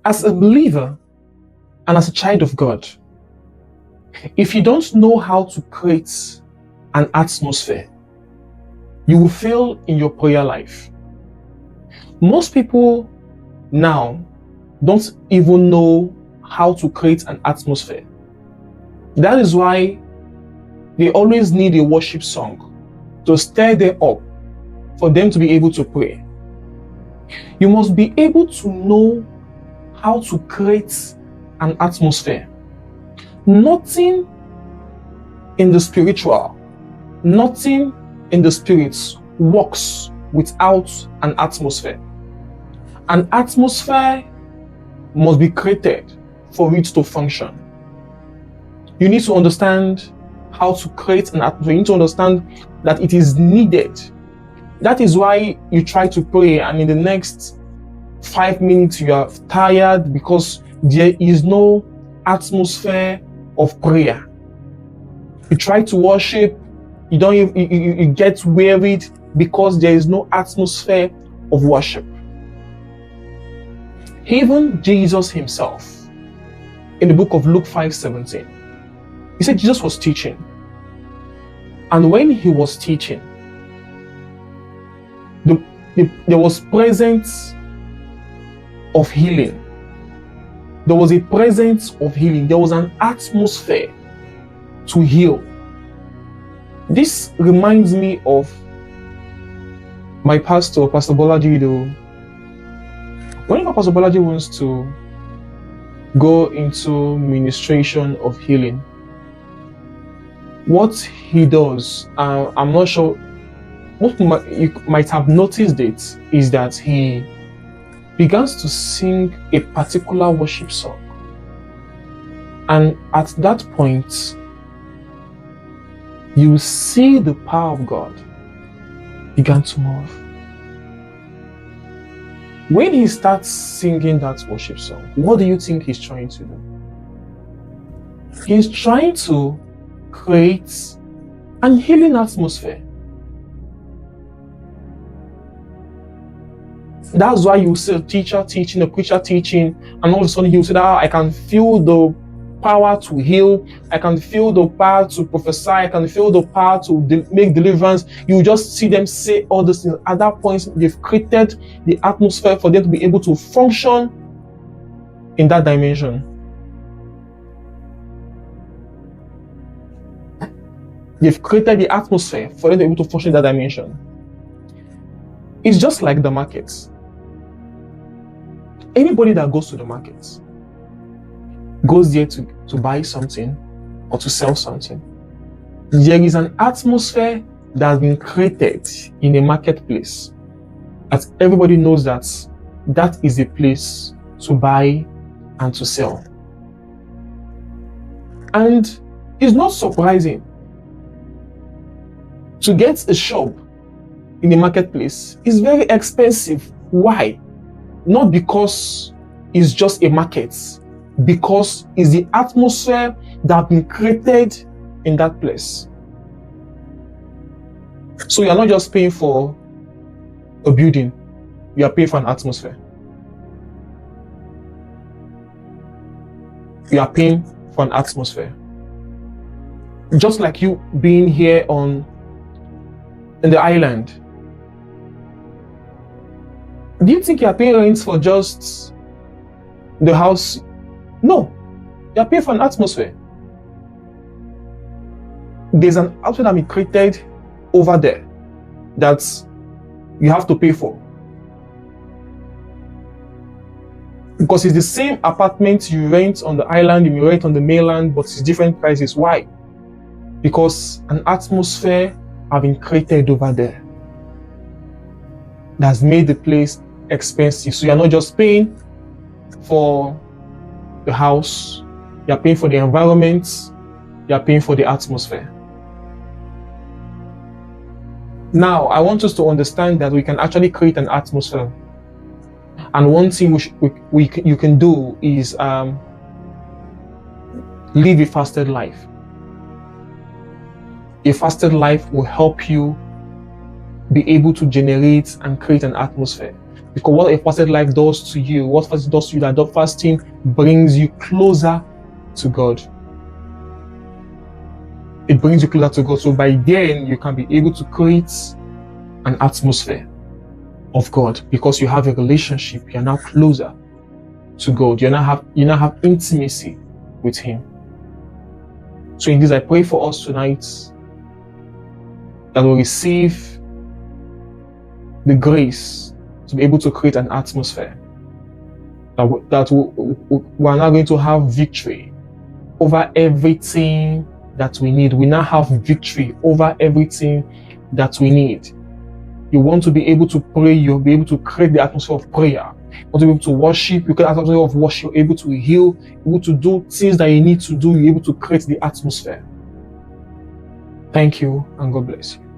As a believer and as a child of God, if you don't know how to create an atmosphere, you will fail in your prayer life. Most people now don't even know how to create an atmosphere. That is why they always need a worship song to stir them up for them to be able to pray. You must be able to know how to create an atmosphere. Nothing in the spiritual, nothing in the spirits works without an atmosphere. An atmosphere must be created for it to function. You need to understand how to create an atmosphere. You need to understand that it is needed. That is why you try to pray, and in the next 5 minutes you are tired because there is no atmosphere of prayer. You try to worship, you get wearied because there is no atmosphere of worship. Even Jesus himself, in the book of Luke 5:17, he said Jesus was teaching. And when he was teaching, there was presence of healing. There was a presence of healing. There was an atmosphere to heal. This reminds me of my pastor, Pastor Bolaji. Whenever Pastor Bolaji wants to go into ministration of healing, what he does, I'm not sure, you might have noticed it, is that he begins to sing a particular worship song. And at that point, you see the power of God begin to move. When he starts singing that worship song, what do you think he's trying to do? He's trying to create an healing atmosphere. That's why you see a teacher teaching, a preacher teaching, and all of a sudden he'll say that I can feel the power to heal, I can feel the power to prophesy, I can feel the power to make deliverance. You just see them say all these things. At that point, they've created the atmosphere for them to be able to function in that dimension. They've created the atmosphere for them to be able to function in that dimension. It's just like the markets. Anybody that goes to the markets goes there to buy something or to sell something. There is an atmosphere that has been created in a marketplace, that everybody knows that that is a place to buy and to sell. And it's not surprising to get a shop in the marketplace is very expensive. Why? Not because it's just a market, because it's the atmosphere that has been created in that place. So you're not just paying for a building, you are paying for an atmosphere. You are paying for an atmosphere. Just like you being here in the island. Do you think you are paying rent for just the house? No, you are paying for an atmosphere. There's an atmosphere that we created over there that you have to pay for. Because it's the same apartment you rent on the island, you rent on the mainland, but it's different prices. Why? Because an atmosphere has been created over there that's made the place expensive. So you're not just paying for the house, you're paying for the environment, you're paying for the atmosphere. Now, I want us to understand that we can actually create an atmosphere. And one thing you can do is live a fasted life. A fasted life will help you be able to generate and create an atmosphere. Because what a fasted life does to you, what fasting does to you, that fasting brings you closer to God. It brings you closer to God. So by then, you can be able to create an atmosphere of God because you have a relationship. You're now closer to God. You now have intimacy with Him. So in this, I pray for us tonight that we'll receive the grace to be able to create an atmosphere that we are now going to have victory over everything that we need. We now have victory over everything that we need. You want to be able to pray, you'll be able to create the atmosphere of prayer. You want to be able to worship, you create the atmosphere of worship. You're able to heal, able to do things that you need to do. You're able to create the atmosphere. Thank you, and God bless you.